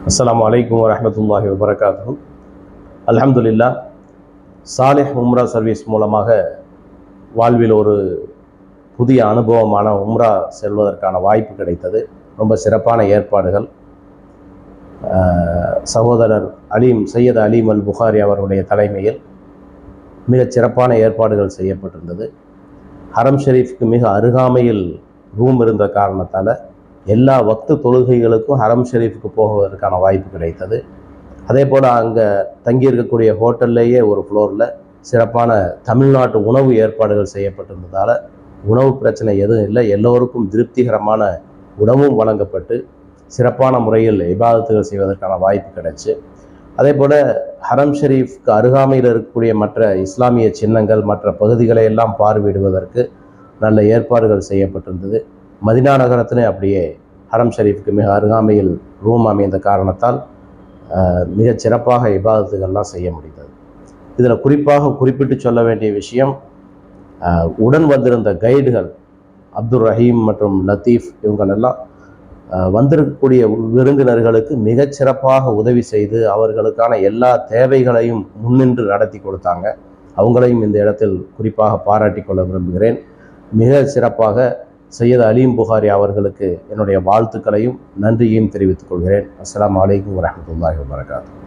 அஸ்ஸலாமு அலைக்கும் வரஹ்மத்துல்லாஹி வபரகாத்துஹு. அல்ஹம்துலில்லாஹ், சாலிஹ் உம்ரா சர்வீஸ் மூலமாக வாழ்வில் ஒரு புதிய அனுபவமான உம்ரா செல்வதற்கான வாய்ப்பு கிடைத்தது. ரொம்ப சிறப்பான ஏற்பாடுகள். சகோதரர் சையத் அலீம் அல் புகாரி அவருடைய தலைமையில் மிகச் சிறப்பான ஏற்பாடுகள் செய்யப்பட்டிருந்தது. ஹரம் ஷெரீஃப்க்கு மிக அருகாமையில் ரூம் இருந்த காரணத்தால் எல்லா வக்து தொழுகைகளுக்கும் ஹரம் ஷெரீஃபுக்கு போவதற்கான வாய்ப்பு கிடைத்தது. அதே போல் அங்கே தங்கியிருக்கக்கூடிய ஹோட்டல்லையே ஒரு ஃப்ளோரில் சிறப்பான தமிழ்நாட்டு உணவு ஏற்பாடுகள் செய்யப்பட்டிருந்ததால் உணவு பிரச்சனை எதுவும் இல்லை. எல்லோருக்கும் திருப்திகரமான உணவும் வழங்கப்பட்டு சிறப்பான முறையில் இபாதத்துகள் செய்வதற்கான வாய்ப்பு கிடைச்சு. அதே போல் ஹரம் ஷெரீஃப்க்கு அருகாமையில் இருக்கக்கூடிய மற்ற இஸ்லாமிய சின்னங்கள் மற்ற பகுதிகளை எல்லாம் பார்வையிடுவதற்கு நல்ல ஏற்பாடுகள் செய்யப்பட்டிருந்தது. மதினா நகரத்திலே அப்படியே ஹரம் ஷெரீஃப்க்கு மிக அருகாமையில் ரூம் அமைந்த காரணத்தால் மிகச் சிறப்பாக இபாதத்துகள்லாம் செய்ய முடிந்தது. இதில் குறிப்பாக குறிப்பிட்டு சொல்ல வேண்டிய விஷயம், உடன் வந்திருந்த கைடுகள் அப்துல் ரஹீம் மற்றும் லத்தீஃப் இவங்களெல்லாம் வந்திருக்கக்கூடிய விருந்தினர்களுக்கு மிகச் சிறப்பாக உதவி செய்து அவர்களுக்கான எல்லா தேவைகளையும் முன்னின்று நடத்தி கொடுத்தாங்க. அவங்களையும் இந்த இடத்தில் குறிப்பாக பாராட்டி கொள்ள விரும்புகிறேன். மிக சிறப்பாக சையத் அலீம் புகாரி அவர்களுக்கு என்னுடைய வாழ்த்துக்களையும் நன்றியையும் தெரிவித்துக் கொள்கிறேன். அஸ்ஸலாமு அலைக்கும் வரஹ்மத்துல்லாஹி வபரகாத்துஹு.